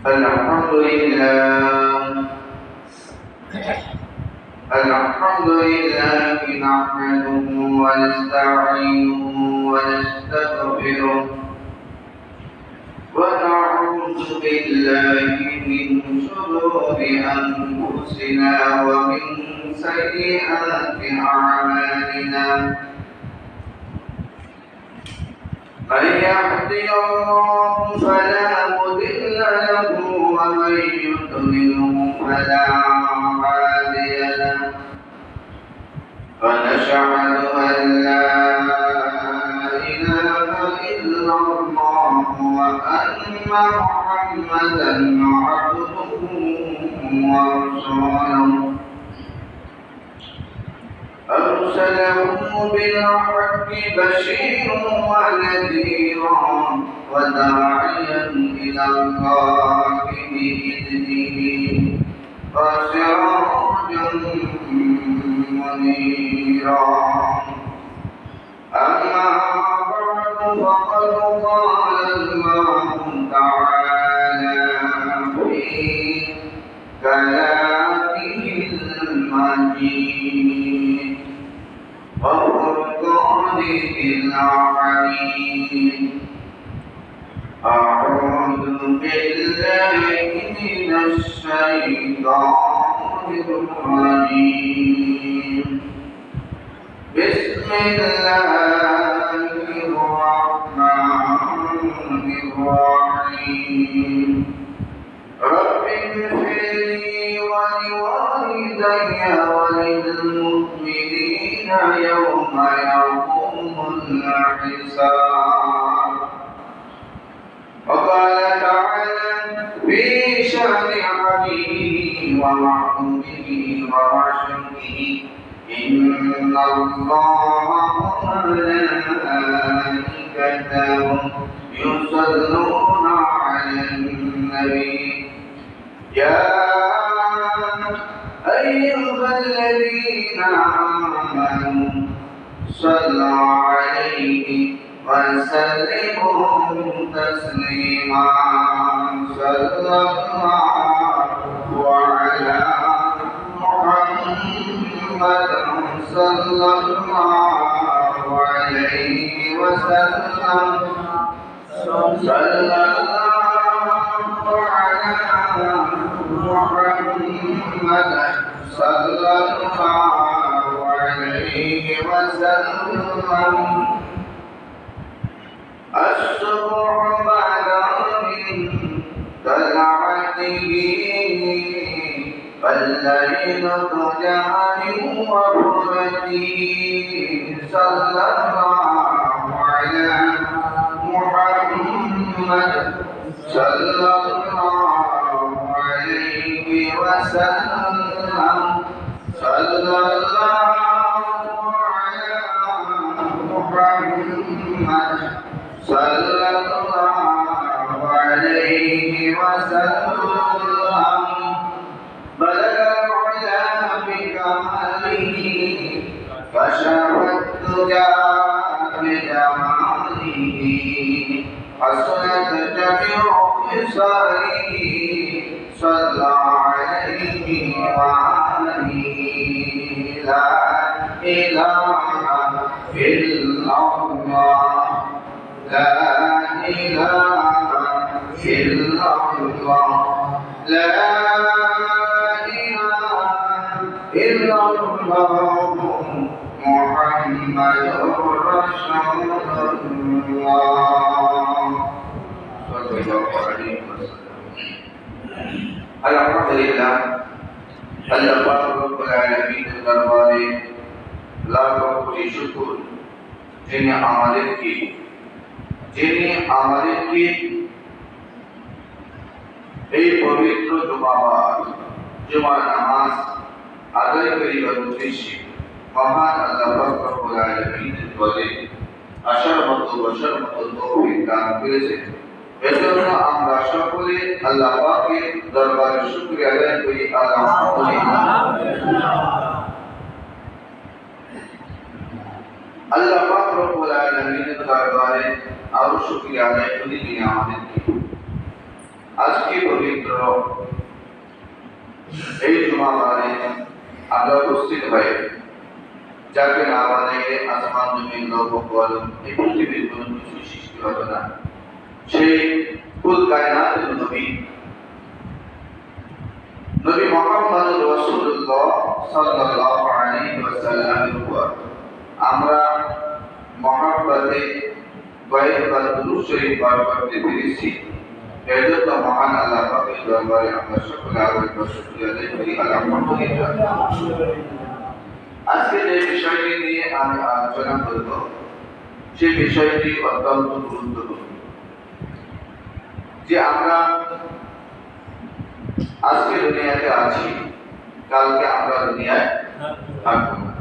الحمد لله نحمده ونستعينه ونستغفره ونعوذ بالله من شرور أنفسنا ومن سيئات أعمالنا من يهده الله فلا مضل له ومن يضلله فلا هادي له ونشهد أن لا إله إلا الله وأن محمدا عبده ورسوله أرسله بالحق بشيرا ونذيرا وداعيا إلى الله بإذنه وسراجا منيرا أما بعد فقد قال الله تعالى في كلامه المجيد وفرقانه العليم أعوذ بالله من الشيطان الرجيم بسم الله الرحمن الرحيم رب اغفر لي ولوالدي وللمؤمنين يوم يقوم الحساب وقال تعالى في شأن عبده ومحبوبه ورسوله إن الله وملائكته يصلون على النبي يا أيها الذين آمنوا صلوا عليه وسلموا تسليما صلى الله على محمد صلى الله عليه وسلم صلى الله على محمد صلى الله عليه وسلم الصبح بعد من طلعته والليل ضجاع وبرده صلى الله على محمد صلى الله عليه وسلم صلى الله على محمد صلى الله عليه وسلم بلغ العلا بكماله كشف الدجى بجماله حسنت جميع خصاله صلى عليه وآله لا إله إلا الله لا إله إلا الله لا إله إلا الله محمد رسول الله صلى الله عليه وسلم الحمد لله আল্লাহ রাব্বুল আলামিনের দরবারে লাখ কোটি শুকর যিনি আমাদেরকে এই পবিত্র জুমার নামাজ আদায় করিবার উদ্দেশ্যে মহান আল্লাহ রাব্বুল আলামিনের দরবারে আসার মতো বসার মতো তৌফিক দান করেছেন। এজন্য আমরা সকলে আল্লাহ পাকের দরবারে শুকরিয়া আদায় করি আলহামদুলিল্লাহ। আল্লাহ পাক রব্বুল আলামিনের দরবারে আরো শুকরিয়া আদায় করি যিনি আমাদেরকে আজকে পবিত্র এই জুমাবারে আমরা উপস্থিত হয়ে যাকে না বানাইলে আসমান জমিন লৌহ কলম এই পৃথিবীর কোনো কিছু সৃষ্টি হতো না, সেই কুল কায়নাতের নবী মুহাম্মদ রাসূলুল্লাহ সাল্লাল্লাহু আলাইহি ওয়াসাল্লামের উপর আমরা মহব্বতে কয়েকবার দুরূদ শরীফ পাঠ করতে পেরেছি। এজন্য মহান আল্লাহ পাকের দরবারে আমরা সকলে আরেকবার শুকরিয়া আদায় করি, আলহামদুলিল্লাহ। আজকে যে বিষয়টি নিয়ে আমি আলোচনা করব সেই বিষয়টি অত্যন্ত গুরুত্বপূর্ণ, যে আমরা আজকে দুনিয়াতে আছি, কালকে আমরা দুনিয়ায় থাকবো না।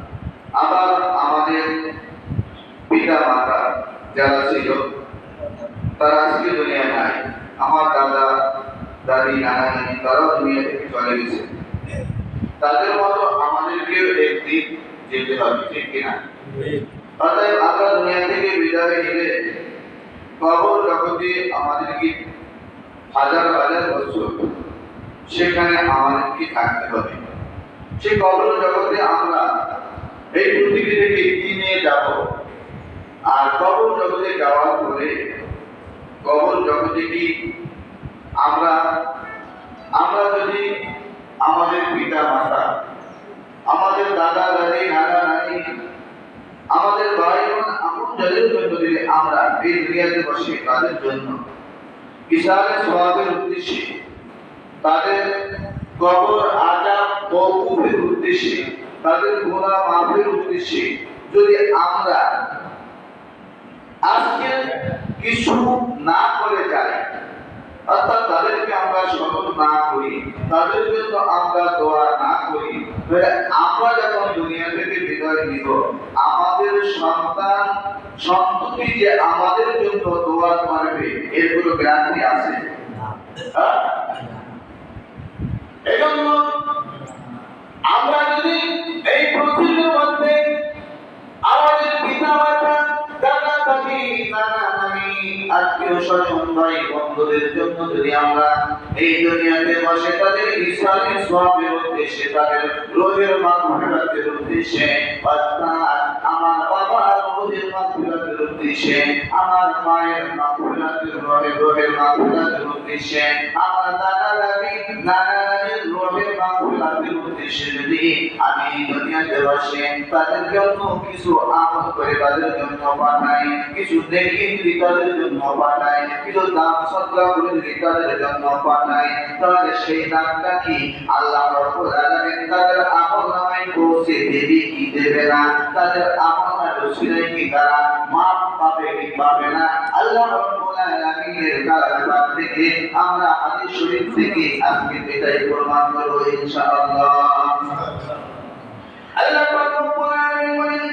আবার আমাদের পিতা মাতা যারা ছিল তারা আজকে দুনিয়ায় নাই। আমার দাদা দাদি নানা নানি তারাও দুনিয়া থেকে চলে গেছে। তাদের মতো আমাদেরকেও একদিন যেতে হবে, ঠিক কিনা? অতএব আমরা দুনিয়া থেকে বিদায় নিলে কবর জগতে আমাদেরকে হাজার হাজার বছর সেখানে আমাদেরকে থাকতে হবে। সেই কবর জগতে আমরা এই পৃথিবী থেকে কি নিয়ে যাব, আর কবর জগতে যাওয়ার পরে কবর জগতে কি আমরা যদি আমাদের পিতা মাতা, আমাদের দাদা দাদি নানা নানি, আমাদের ভাই বোন আপনজনদের জন্য দিলে আমরা এই দুনিয়াতে বসে তাদের জন্য ইসারে সওয়াবের উদ্দেশ্যে, তাদের কবর আযাব মওকুফের উদ্দেশ্যে, তাদের গুনাহ মাফের উদ্দেশ্যে যদি আমরা আজকে কিছু না করে যাই, অর্থাৎ তাদেরকে আমরা স্মরণ না করি, তাদের জন্য আমরা দোয়া না করি, তাহলে আমরা যখন দুনিয়া থেকে বিদায় নিব আমাদের সন্তান সন্ততি যে আমাদের জন্য দোয়া করবে এর কোনো গ্যারান্টি আছে? এজন্য আমরা যদি এই পৃথিবীর মধ্যে আমাদের পিতা মাতা দাদা দাদি নানা নানি আত্মীয় স্বজন ভাই বন্ধুদের জন্য যদি আমরা এই দুনিয়াতে বসে তাদের ইসলামের সওয়াবের উদ্দেশ্যে, তাদের রোহের মাগফিরাতের উদ্দেশ্যে, অর্থাৎ আমার বাবার রোহের মাগফিরাতের উদ্দেশ্যে, আমার মায়ের মাগফিরাতের রোহের মাগফিরাতের উদ্দেশ্যে, আমার দাদা দাদি নানা নানির রোহের মাগফিরাতের উদ্দেশ্যে যদি আমি দুনিয়াতে বসে তাদের জন্য কিছু আমল করে তাদের জন্য পাঠাই, কিছু নেকি যদি তাদের জন্য পাঠাই, কিছু দান সদকা করে যদি তাদের জন্য পাঠাই, তাহলে সেই দানটা কি আল্লাহ রাব্বুল আলামিন তাদের আমলনামায় পৌঁছে দেবে কি দেবে না? তাদের আমলনামায় রসিলাই কি তারা মাপ পাবে কি পাবে না? আল্লাহ রাব্বুল আলামিনের কালাম থেকে আমরা হাদিস শরীফ থেকে আজকে এটাই প্রমাণ করব ইনশাআল্লাহ। আল্লাহ রাব্বুল আলামিন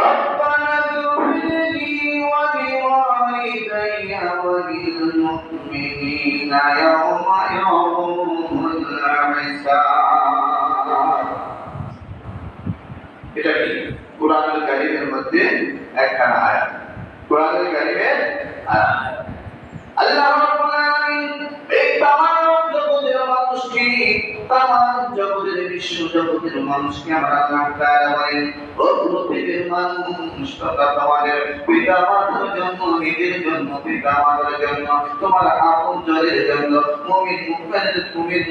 ربنا اغفر لي ولوالدي وللمؤمنين يوم يقوم الحساب। এটা কি কোরআনুল কারীমের মধ্যে একখানা আয়াত, কোরআনুল কারীমের আয়াত। আল্লাহ রাব্বুল আলামিন এই তামাম জগতের মানুষকে, তামাম জগতের বিশ্ব জগতের মানুষকে আমার আল্লাহ তাআলা বলেন, ও পৃথিবীর মানুষ, তোমরা তোমাদের পিতা মাতার জন্য, নিজের জন্য, পিতা মাতার জন্য, তোমার আপনজনের জন্য, মুমিন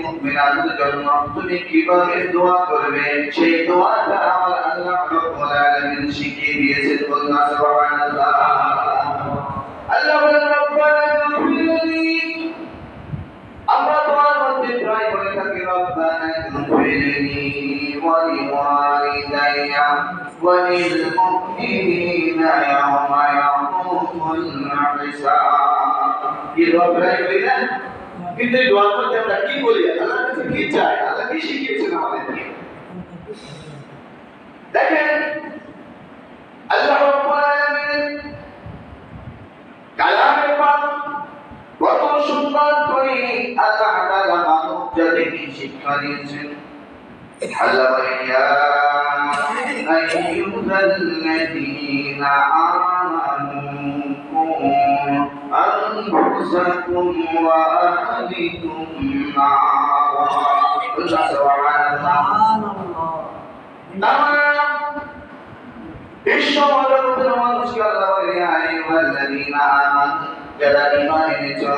মুমিনাতের জন্য তুমি কিভাবে দোয়া করবে সেই দোয়াটা আমার আল্লাহ রাব্বুল আলামিন শিখিয়ে দিয়েছেন। বলুন সুবহানাল্লাহ। আল্লাহ বলেন রব্বানা গফিরলি, আমরা দোয়ার মধ্যে প্রায় বলে থাকি রব্বানা গফিরলি ওয়া লিওয়ালিদাইয়া ওয়া লিল মুমিনিনা ইয়াওমা ইয়াকুমুল হিসাব। কি দোয়া করি না? কিন্তু এই দোয়ার মধ্যে আমরা কি বলি? আল্লাহর কাছে কি চাই? আল্লাহ কি শিখিয়েছেন আমাদেরকে? দেখেন আল্লাহ রাব্বুল আলামিন কালামের পাক কত সুন্দর করে আল্লাহ তাআলা মানব জাতিকে শিক্ষা দিয়েছেন। আল্লাহ বলেন, ইয়া আইয়ুহাল্লাযীনা আমানু কুনু أنفسكم وأهلكم نارا سبحان الله বিশ্বজগতের মানুষকে আল্লাহ বলে ইয়া আইয়ুহাল্লাযীনা আমানু যারা ঈমান এনেছো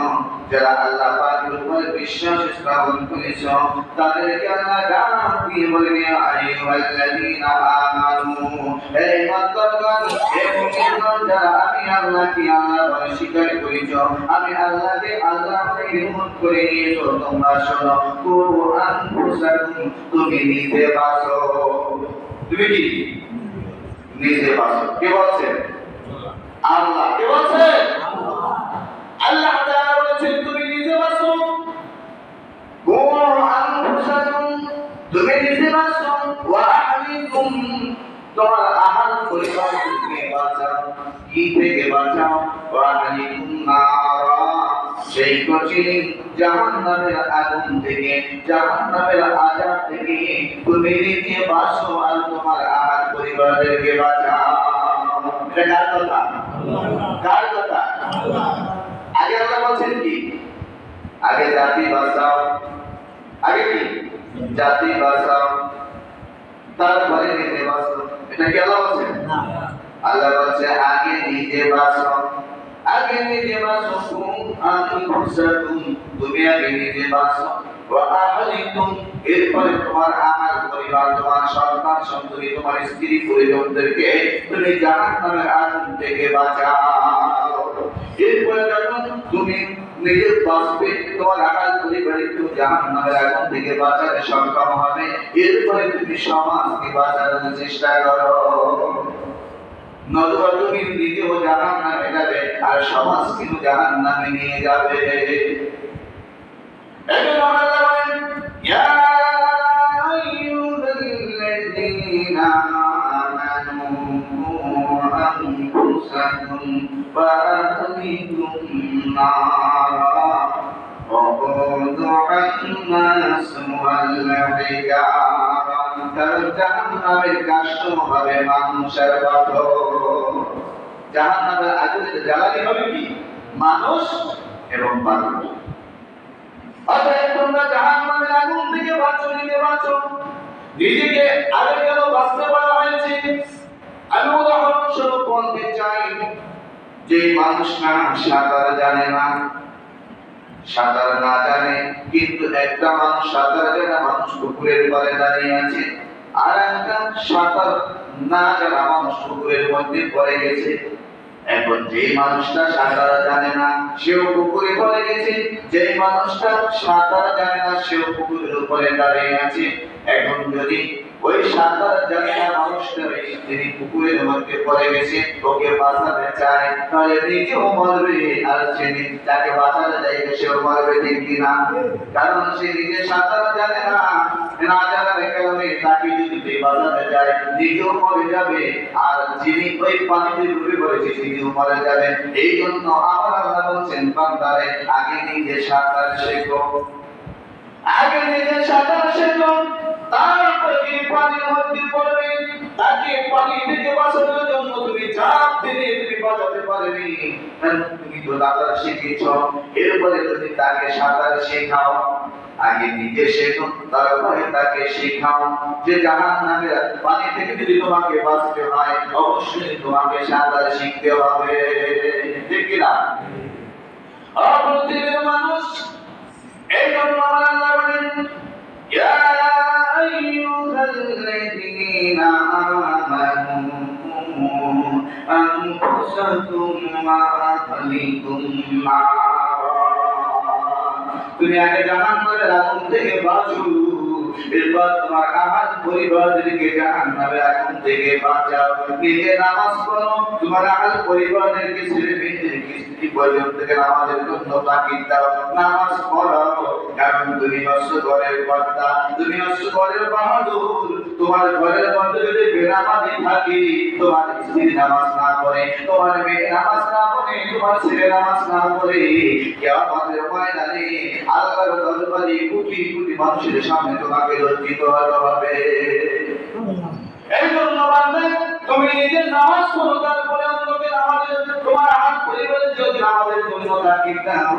যারা আল্লাহ পাকের উপর বিশ্বাস স্থাপন করেছো তাদেরকে আল্লাহ ডাক দিয়ে বলেন ইয়া আইয়ুহাল্লাযীনা আমানু হে ঈমানদারগণ হে মুমিনগণ যারা আমি আল্লাহকে আল্লাহ বলে স্বীকার করেছো আমি আল্লাহকে আল্লাহ বলে গ্রহণ করে নিয়েছো তোমরা শোনো কুরআন ফুসাকুম তুমি নিজে বাঁচো তুমি কি নিজে বাঁচো কে বলছেন আল্লাহ কে বলছেন আল্লাহ তাআলা বলেছেন তুমি নিজে বাঁচো কুরআন ফুসাকুম তুমি নিজে বাঁচো ওয়া আহলিকুম তোমার আহল পরিবার থেকে বাঁচাও কি থেকে বাঁচাও ওয়া আহলিকুম নারা সেই কঠিন জাহান্নামের আগুন থেকে জাহান্নামের আযাব থেকে তুমি নিজে বাঁচো আর তোমার আহল পরিবারকে বাঁচাও এটা কার কথা কার কথা আগে আল্লাহ বলছেন কি আগে জাতি বাঁচাও আগে কি জাতি বাঁচাও তারপরে নিজে বাঁচো এটা কি আল্লাহ বলছেন না আল্লাহ বলছে আগে নিজে বাঁচো আগে নিজে বাঁচো আনফুসাকুম তুমি আগে নিজে বাঁচো ওয়া আহলিকুম এরপরে তোমার আহল পরিবার তোমার সন্তান সন্ততি তোমার স্ত্রী পরিজনদেরকে তুমি জাহান্নামের আগুন থেকে বাঁচাও এরপরে যখন তুমি নিজে বাঁচবে তোমার আহল পরিবারকে জাহান্নামের আগুন থেকে বাঁচাতে সক্ষম হবে এরপরে তুমি সমাজকে বাঁচানোর চেষ্টা করো নতুবা তুমি নিজেও জাহান্নামে যাবে আর সমাজকেও জাহান্নামে নিয়ে যাবে এজন্য আল্লাহ বলেন ইয়া আইয়ুহাল্লাযীনা আমানু আনফুসাকুম ওয়া আহলিকুম নারা ওয়াকুদুহা আন-নাস ওয়াল হিজারা কারণ জাহান্নামের কাষ্ট হবে মানুষের পাথর জাহান্নামের আগুনের জ্বালানি হবে কি মানুষ এবং পাথর অতএব তোমরা জাহান্নামের আগুন থেকে বাঁচো নিজে বাঁচো নিজেকে আগে কেন বাঁচতে বলা হয়েছে আমি উদাহরণস্বরূপ বলতে চাই যে মানুষটা সাঁতার জানে না সাঁতার না জানে কিন্তু একটা মানুষ সাঁতার জানা মানুষ পুকুরের পাড়ে দাঁড়িয়ে আছে আর একটা সাঁতার না জানা মানুষ পুকুরের মধ্যে পড়ে গেছে এখন যে মানুষটা সাঁতার জানে না সেও পুকুরে পড়ে গেছে যে মানুষটা সাঁতার জানে না সেও পুকুরের উপরে দাঁড়িয়ে আছে এখন যদি ওই সাঁতার জানে না মানুষটা তিনি পুকুরের মধ্যে পড়ে গেছে ওকে বাঁচাতে চায় তাহলে নিজেও মরবে আর সে তাকে বাঁচাতে চাইবে সেও মরবে ঠিক কিনা কারণ সে নিজে সাঁতার জানে না না জানার কারণে তাকে যদি বাঁচাতে চায় নিজেও মরে যাবে আর যিনি ওই পানিতে ডুবে পড়েছে তিনিও মরে যাবেন এই জন্য আমার আল্লাহ বলছেন বান্দারে আগে নিজে সাঁতার শেখো আগে নিজে সাঁতার শেখো তারপরে পানির মধ্যে পড়বে তাকে পানি থেকে বাঁচানোর জন্য তুমি ঝাঁপ দিলে তুমি বাঁচাতে পারবে তুমি তো সাঁতার শিখেছ এরপরে তুমি তাকে সাঁতার শেখাও আগে নিজে শেখো তারপরে তাকে শেখাও যে জাহান্নামের পানি থেকে যদি তোমাকে বাঁচতে হয় অবশ্যই তোমাকে সাঁতার শিখতে হবে ঠিক কি না অপ্রতিদিন মানুষ এই জন্য আমার আল্লাহ বলেন ইয়া আইয়ুহাল্লাযীনা আমানু আনফুসাকুম ওয়া আহলিকুম নারা তুমি আগে জাহান্নামের আগুন থেকে বাঁচো এরপর তোমার আহল পরিবারকে জাহান্নামের আগুন থেকে বাঁচাও নিজে নামাজ পড়ো তোমার আহল পরিবারকে ছেড়ে মেয়েদেরকে স্ত্রী পরিজনকে নামাজের জন্য তাকিদ দাও নামাজ পড়ো কারণ তুমি হচ্ছে ঘরের কর্তা তুমি হচ্ছে ঘরের বাহাদুর তোমার ঘরের মধ্যে যদি বেনামাজি থাকে তোমার স্ত্রী নামাজ না পড়ে তোমার মেয়ে নামাজ না পড়ে তোমার ছেলে নামাজ না পড়ে কিয়ামতের ময়দানে আল্লাহর দরবারে কোটি কোটি মানুষের সামনে তোমাকে লজ্জিত হতে হবে এই জন্য বান্দা তুমি নিজে নামাজ পড়ো তারপরে অন্যকে তোমার হাত পরিবারে যদি আমাদের জন্য তাকিব দাও।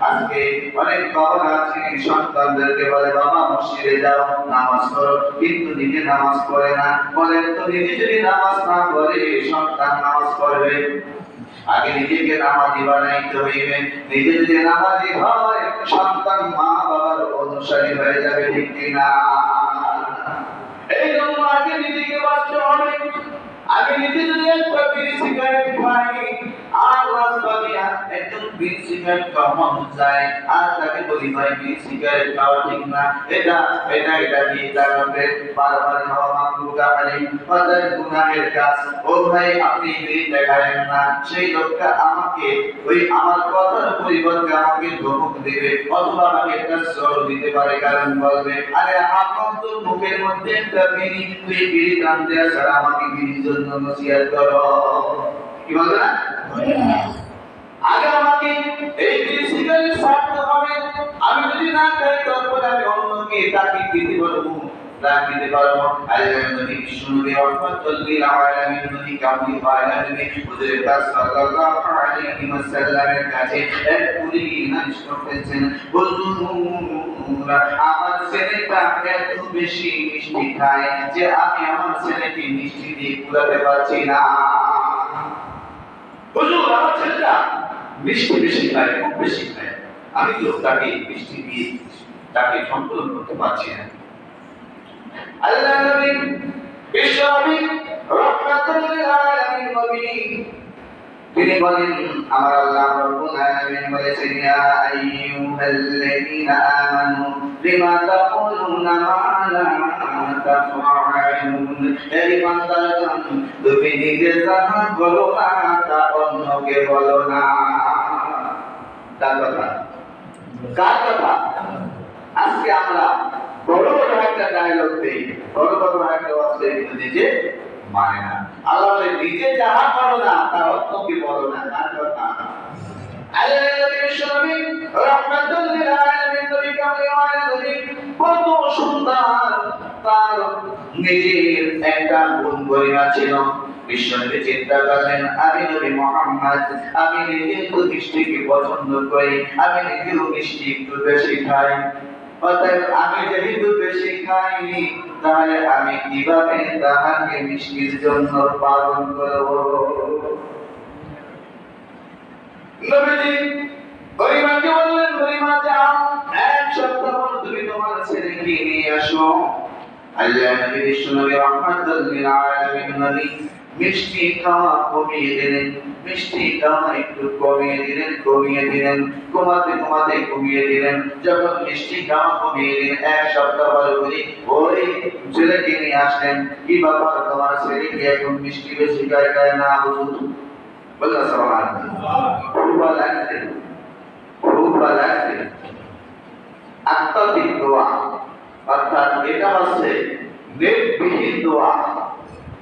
আজকে অনেক বাবা আছে সন্তানদেরকে বলে বাবা মসজিদে যাও নামাজ পড়ো, কিন্তু নিজে নামাজ পড়ে না। বলেন তো নিজে যদি নামাজ না পড়ে সন্তান নামাজ পড়বে? আগে নিজেকে নামাজি বানাইতে হইবে। নিজে যদি নামাজি হয় সন্তান মা বাবার অনুসারী হয়ে যাবে, ঠিক কিনা? এই জন্য আগে নিজেকে বাঁচতে হবে। আগে নিজে যদি একটা বিড়ি সিগারেট খাই আর রাস্তা দিয়া একজন বিড়ি সিগারেট খাওয়া যায় আর তাকে বলি ভাই বিড়ি সিগারেট খাওয়া ঠিক না, এটা দিয়ে তারপরে বারবার খাওয়া মাকরুহ আলী অর্থাৎ গুনাহের কাজ। ও ভাই আপনি বিড়ি দেখায়েন না, সেই লোকটা আমাকে ওই আমার কথার পরিবর্তে আমাকে ধমক দেবে অথবা আমাকে একটা চড় দিতে পারে, কারণ বলবে আরে আপনার তো মুখের মধ্যে একটা বিড়ি, তুই বিড়ি টানতে আসার আমাকে বিড়ির জন্য নসিহত করো। কি বলবে না? আগে আমাকে এই বিড়ি সিগারেট ছাড়তে হবে। আমি যদি না খাই তারপরে আমি অন্যকে তাকে দিতে পারবো, দিতে পারবো। আল্লাহ নবী বিশ্বনবী রাহমাতুল লিল আলামিন নবী কামলি আলামিন হুজুর পাক সাল্লাল্লাহু আলাইহি ওয়াসাল্লামের কাছে এক পুরী নালিশ করতেছেন, হুজুর আমার ছেলেটা এত বেশি মিষ্টি খায় যে আমি আমার ছেলেকে মিষ্টি দিয়ে কুলাতে পারছি না। হুজুর আমার ছেলেটা মিষ্টি বেশি খায়, খুব বেশি খায়, আমি তো তাকে মিষ্টি দিয়ে তাকে সন্তুলন করতে পারছি না। আল্লাহ নবী বিশ্বনবী রাহমাতুল লিল আলামিন নবী তিনি বলেন আমার আল্লাহ রাব্বুল আলামিন বলেছেন ইয়া আইয়ুহাল্লাযীনা আমানু লিমা তাকুলুনা মা লা তাফআলুন। হে ঈমানদারগণ তুমি নিজে যাহা বলো না তা অন্যকে বলো না। কার কথা? কার কথা? আজকে আমরা বড় বড় একটা ডায়লগ দেই, বড় বড় একটা ওয়াজ কিন্তু নিজে মানে না। আল্লাহ বলে নিজে যাহা করো না তা অন্যকে বলো না। কার কথা? আল্লাহ নবী বিশ্বনবী রাহমাতুল লিল আলামিন নবী কামলি আলামিন কত সুন্দর তার নিজের একটা গুণ গরিমা ছিল। বিশ্বনবী চিন্তা করলেন আমি নবী মুহাম্মদ, আমি নিজে তো মিষ্টিকে পছন্দ করি, আমি নিজেও মিষ্টি একটু বেশি খাই, অতএব আমি যেহেতু বেশি খাই তাহলে আমি কিভাবে তাহাকে মিষ্টির জন্য পালন করব? নবীজি গরিমাকে বললেন গরিমা যাও এক সপ্তাহ তুমি তোমার ছেলেকে নিয়ে আসো। আল্লাহ নবী বিশ্বনবী রাহমাতুল লিল আলামিন নবী মিষ্টি খাওয়া কমিয়ে দিলেন, মিষ্টি খাওয়া একটু কমিয়ে দিলেন, কমাতে কমিয়ে দিলেন। যখন মিষ্টি খাওয়া কমিয়ে দিলেন এক সপ্তাহ পরে বলি ওই ছেলেকে নিয়ে আসলেন, কি ব্যাপার তোমার ছেলে কি এখন মিষ্টি বেশি খায় না? হুজুর বললেন সুবহানাল্লাহ, খুব ভালো লাগছে। আত্মাধিক দোয়া অর্থাৎ এটা হচ্ছে নেকবিহীন দোয়া।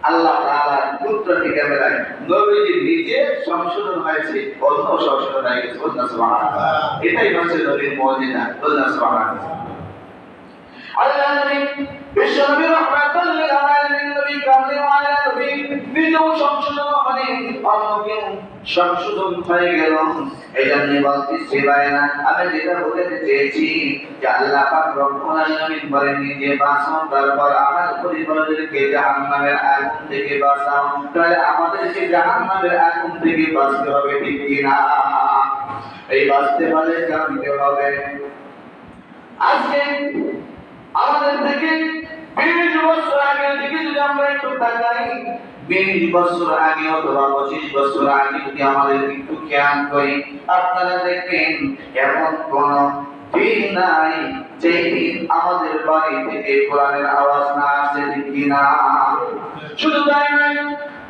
আল্লাহ তাআলার কুদরতি ক্যামেরায় নবীজি নিজে সংশোধন হয়েছে, অন্য সংশোধন হয়ে গেছে। বলুন সুবহানাল্লাহ। এটাই হচ্ছে নবীর মুজিজা। বলুন সুবহানাল্লাহ। আল্লাহ নবী বিশ্বনবী রাহমাতুল লিল আলামিন নবী কামলি আলামিন নিজেও সংশোধন হলেন, অন্যকেও সংশোধন হয়ে গেল। এই জন্য বলতেছি ভাইরা, আমি যেটা বলতে চেয়েছি যে আল্লাহ পাক রব্বুল আলামিন বলেন নিজে বাঁচাও, তারপর আমার পরিবারকে জাহান্নামের আগুন থেকে বাঁচাও। তাহলে আমাদেরকে জাহান্নামের আগুন থেকে বাঁচতে হবে, ঠিক কিনা? এই বাঁচতে হলে জানতে হবে আজকে আমাদের থেকে 20 বছর আগের দিকে যদি আমরা একটু তাকাই, 20 বছর আগে অথবা 25 বছর আগে যদি আমাদের একটু খেয়াল করি, আপনারা দেখবেন এমন কোন দিন নাই যেই দিন আমাদের বাড়ি থেকে কোরআনের আওয়াজ না আসে, ঠিক কিনা? শুধু তাই নয়,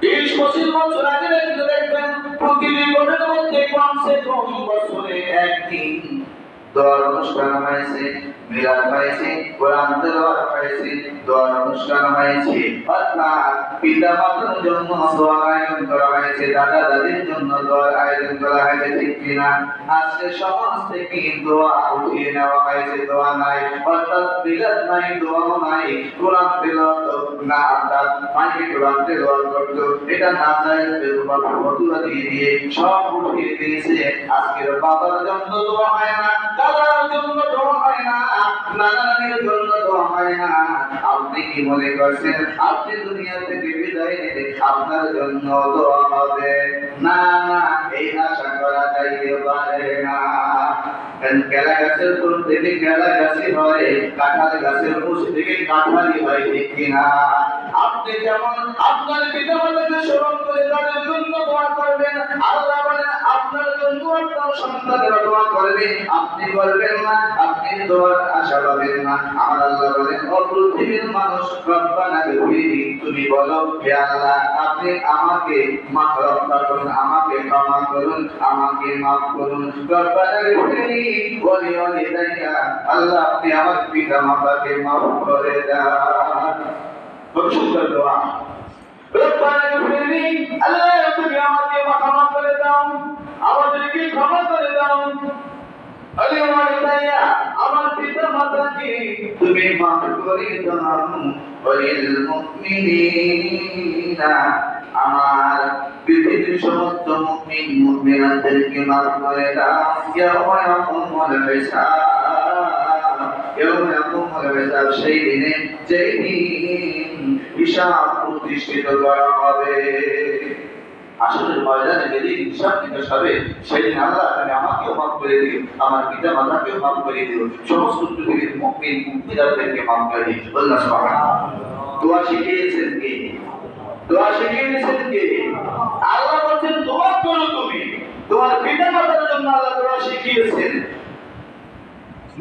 20-25 বছর আগে দেখবেন প্রতিটি ঘরের মধ্যে কমসে কম বছরে একদিন দোয়ার অনুষ্ঠান হয়েছে, মিলাদ হয়েছে, কোরআন তেলাওয়াত হয়েছে, দোয়ার অনুষ্ঠান হয়েছে। অর্থাৎ পিতা মাতার জন্য দোয়া আয়োজন করা হয়েছে, দাদা দাদির জন্য দোয়ার আয়োজন করা হয়েছে, ঠিক কিনা? আজকে সমাজ থেকে দোয়া উঠিয়ে নেওয়া হয়েছে, দোয়া নাই, অর্থাৎ মিলাদ নাই, দোয়াও নাই, কোরআন তেলাওয়াত না, অর্থাৎ মাইকে কোরআন তেলাওয়াত করতো, এটা না যায়, ফতুয়া দিয়ে সব উঠিয়ে দিয়েছে। আজকের বাবার জন্য দোয়া হয় না, দাদার জন্য দোয়া হয় না, নানার জন্য দোয়া হয় না। আপনি কি মনে করছেন আপনি দুনিয়া থেকে বিদায় নিলে আপনার জন্য দোয়া হবে? না না, এই আশা করা যাইতে পারে না। কেলা গাছের ফুল থেকে কেলা গাছই হয়, কাঁঠাল গাছের মুখ থেকে কাঁঠালই হয়, ঠিক কিনা? আপনি যেমন আপনার পিতা মাতাকে স্মরণ করে তাদের জন্য দোয়া করবেন, আল্লাহ বলেন আপনার জন্য আপনার সন্তানেরা দোয়া করবে, আপনি করবেন না, আপনি দোয়ার আশা পাবেন না। আমার আল্লাহ বলেন ও পৃথিবীর মানুষ, রব্বানা গফিরলি, তুমি বলো হে আল্লাহ আপনি আমাকে মাফ করুন, আমাকে ক্ষমা করুন, আমাকে মাফ করুন। রব্বানা গফিরলি ওয়া লিওয়ালিদাইয়া, আল্লাহ আপনি আমার পিতা মাতাকে মাফ করে দেন। খুব সুন্দর দোয়া। রব্বানা গফিরলি, আল্লাহ তুমি আমাকে ক্ষমা করে দাও, আমাদেরকে ক্ষমা করে দাও। ওয়ালিওয়ালিদাইয়া, আমার পিতা মাতাকে তুমি মাফ করে দাও। ওয়ালিল মুমিনিনা, আমার পৃথিবীর সমস্ত মুমিন মুমিনাতদেরকে মাফ করে দাও। ইয়াওমা ইয়াকুমুল হিসাব, ইয়াওমা ইয়াকুমুল হিসাব, সেই দিনে যেই দিন হিসাব প্রতিষ্ঠিত করা হবে। আসলে ময়দানে যেদিন হিসাব নিকাশ হবে সেদিন আল্লাহ তুমি আমাকেও মাফ করে দিও, আমার পিতা মাতাকেও মাফ করে দিও, সমস্ত পৃথিবীর মুমিন মুমিনাতদেরকে মাফ করে দিও। আল্লাহ সুবহানাহু। দোয়া শিখিয়েছেন কে? দোয়া শিখিয়েছেন কে? আল্লাহ বলেন দোয়া করো তুমি, তোমার পিতা মাতার জন্য আল্লাহ দোয়া শিখিয়েছেন,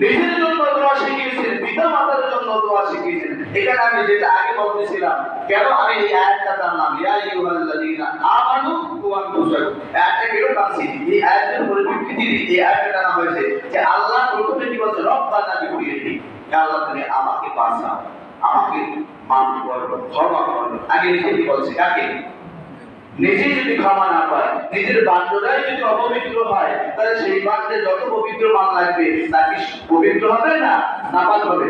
নিজের জন্য দোয়া শিখিয়েছেন, পিতা মাতার জন্য দোয়া শিখিয়েছেন। এখানে আমি যেটা আগে বলতেছিলাম, কেন আমি এই আয়াতটা টানলাম, ইয়া আইয়ুহাল্লাযীনা আমানু ওয়া আনফুসাকুম, আয়াতটা কেন টানছি? এই আয়াতের পরিপ্রেক্ষিতে এই আয়াতটা টানা হয়েছে যে আল্লাহ প্রথমে কি বলছে, রব্বানা গফিরলি, হে আল্লাহ তুমি আমাকে বাঁচাও, আমাকে মাফ করো, ক্ষমা করো। আগে নিজে কি বলছে, কাকে? নিজে যদি ক্ষমা না পায়, নিজের বান্দারাই যদি অপবিত্র হয়, তাহলে সেই বান্দে যত পবিত্র মান লাগবে তাকে পবিত্র হবে না, নাপাক হবে।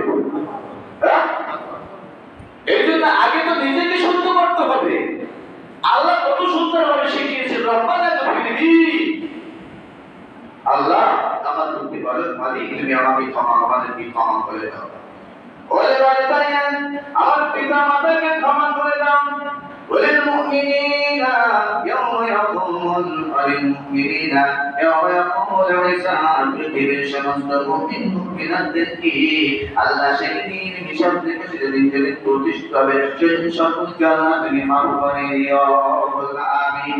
এই জন্য আগে তো নিজেকে শুদ্ধ করতে হবে। আল্লাহ কত সুন্দরভাবে শিখিয়েছেন, রব্বানা গফিরলি, আল্লাহ আমার প্রতি বলেন মালিক তুমি আমাকে আমাদেরকে ক্ষমা করে দাও। ওরে ওয়ালিদাইয়া, আমার পিতা মাতাকে ক্ষমা করে দাও। ওয়ালিল মুমিনিনা ইয়াওমা ইয়াকুমুল মুমিনিনা ইয়াওমা ইয়াকুমুল হিসাব, পৃথিবীর সমস্ত মুমিন মুমিনাতদেরকে আল্লাহ সেদিন হিসাব থেকে সেদিন প্রতিষ্ঠিত হবে, সেদিন সকলকে আল্লাহ তুমি মাফ করে দিও। আমিন।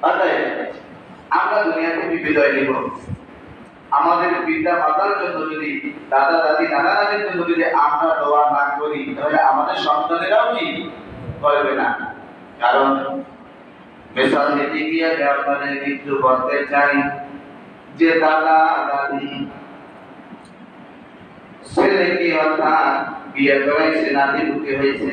অতএব আমরা দুনিয়া থেকে বিদায় নিব, আমাদের পিতা মাতার জন্য যদি, দাদা দাদি নানা নানির জন্য যদি আমরা দোয়া না করি, তাহলে আমাদের সন্তানেরাও কি করবে না। কারণ মিসাল দিতে গিয়ে আমি আপনাদের কিছু বলতে চাই যে দাদা দাদি ছেলেকে অর্থাৎ বিয়ে করাইছে, নাতি বুকে হয়েছে,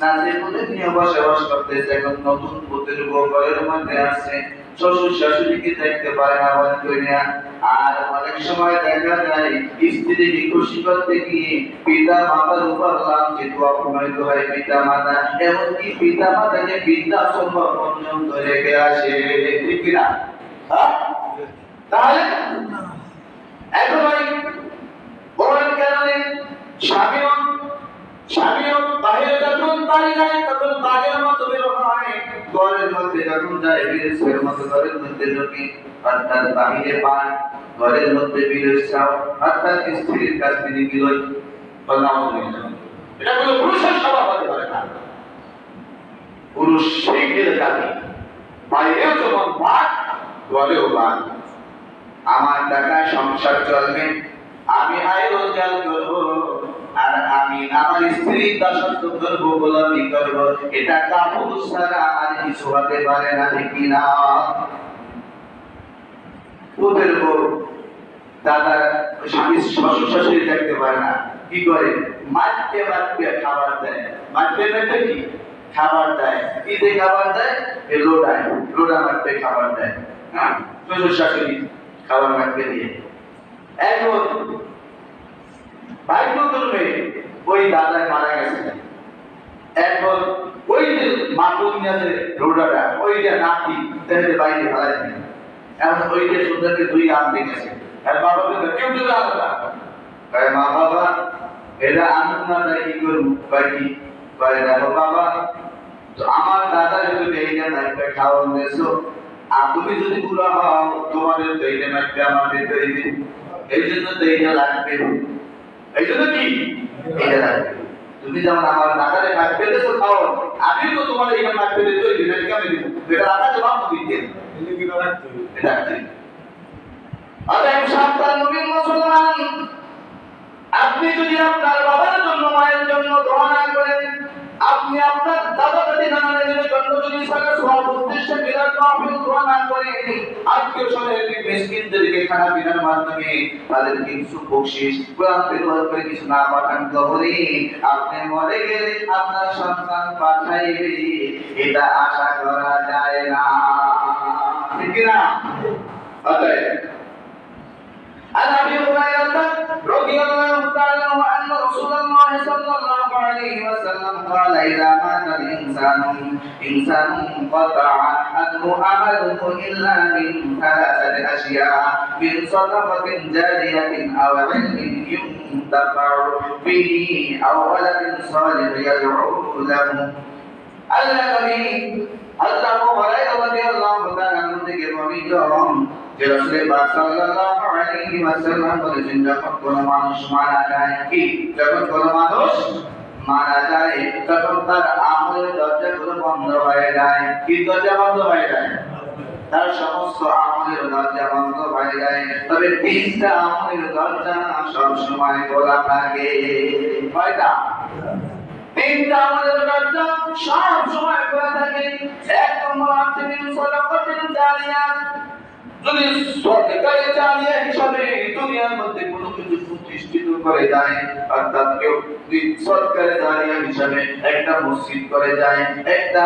নাতি বুকে নিয়ে বসবাস করতেছে, এখন নতুন পুতের বউ ঘরের মধ্যে আসছে, শ্বশুর শাশুড়িকে দেখতে পারে না, বলে কইনা। আর অনেক সময় দেখা যায় স্ত্রী খুশি করতে গিয়ে পিতা মাতার উপর লাঞ্ছিত অপমানিত হয় পিতা মাতা, এমনকি পিতা মাতাকে বৃদ্ধাশ্রম পর্যন্ত রেখে আসে, ঠিক কিনা? তাহলে এখন বলেন কারণে স্বামীও বাইরে যখন বাড়ি যায় তখন বাড়ির মতো বের হয়, ঘরের মধ্যে যখন যায় বিদেশের মতো ঘরের মধ্যে ঢোকে, অর্থাৎ বাহিরে পায়, ঘরের মধ্যে বিদেশ চাও, অর্থাৎ স্ত্রীর কাছ থেকে বিলয়। এটা কোনো পুরুষের স্বভাব হতে পারে না। পুরুষ সেই গেলে থাকে, বাইরেও যেমন বাদ, ঘরেও বাদ। আমার টাকায় সংসার চলবে, আমি আয় রোজগার করবো, আর আমি আমার স্ত্রীর দাসত্ব করবো, গোলামি করবো, এটা কাপুরুষ ছাড়া আর কিছু হতে পারে না, ঠিক কিনা? ওদের বউ দাদার স্বামী শ্বশুর শাশুড়ি দেখতে পারে না, কি করে মাঠে মাঠে খাবার দেয়, মাঠে মাঠে কি খাবার দেয়, কি দিয়ে খাবার দেয়, লোডায় লোডা মাঠে খাবার দেয়, হ্যাঁ শ্বশুর শাশুড়ি খাবার মাঠে দিয়ে। এখন বাইতুল মেয়ে ওই দাদায় মারা গেছে, এখন ওই যে মাতুল নিয়ে যে লোডাটা ওইটা নাতি তাহলে বাইরে ফেলাই দিই, এখন ওই যে সুন্দরকে দুই আম দেখেছে আর বাবাকে কেউ দিলে আলাদা তাই মা বাবা এরা আনন্দ না দেয় কি করবো বাকি কয় দেখো বাবা তো আমার দাদা যদি এইটা নাইটা খাওয়ান দিয়েছো আর তুমি যদি পুরো হও তোমাদের তো এইটা নাইটা আমাদের তৈরি এই জন্য তো এইটা লাগবে, এই জন্য কি এইটা লাগবে। তুমি যেমন আমার দাদারে কাজ পেতেছো খাও আমি তো তোমার এইটা কাজ পেতে তৈরি এটা কেমন দিব এটা রাখা জবাব দিতে এটা কি রাখতে এটা আরে সাবধান নবীন মুসলমান, আপনি যদি আপনার বাবার জন্য মায়ের জন্য দোয়া না করেন, আপনি আপনার দাদা দাদি নানাদের জন্য যদি সারা সওয়াব উদ্দেশ্যে বিরাট মাহফিল দোয়া না করেন, আজকের সময়ে মিসকিনদেরকে খানা পিনার মাধ্যমে তাদের কিছু বকশিশ কোরআন তেলাওয়াত করে কিছু না পাঠান কবরে, আপনি মরে গেলে আপনার সন্তান পাঠাইবে এটা আশা করা যায় না, ঠিক না? অতএব عن ابي هريره رضي الله تعالى عنه ان رسول الله صلى الله عليه وسلم قال اذا مات الانسان قطع عنه عمله الا من ثلاثه اشياء من صدقه جاريه او علم ينتفع به او ولد صالح يدعو له। النبي আল্লাহু হুরায়রা রাদিয়াল্লাহু তাআলা আনহু থেকে বর্ণিত যে রাসূল পাক সাল্লাল্লাহু আলাইহি ওয়াসাল্লাম বলেছেন যখন কোন মানুষ মারা যায়, কি যখন কোন মানুষ মারা যায় তখন তার আমলের দরজাগুলো বন্ধ হয়ে যায়, কি দরজা বন্ধ হয়ে যায়, তার সমস্ত আমলের দরজা বন্ধ হয়ে যায়, তবে তিনটা আমলের দরজা সব সময় খোলা থাকে। কয়টা? তিনটা আমলের দরজা সব সময় খোলা থাকে। এক নম্বর হচ্ছে সাদাকাতুল জারিয়া, যদি সদকায়ে জারিয়া হিসাবে দুনিয়ার মধ্যে কোনো কিছু প্রতিষ্ঠিত করে যায়, অর্থাৎ কেউ সদকায়ে জারিয়া হিসাবে একটা মসজিদ করে যায়, একটা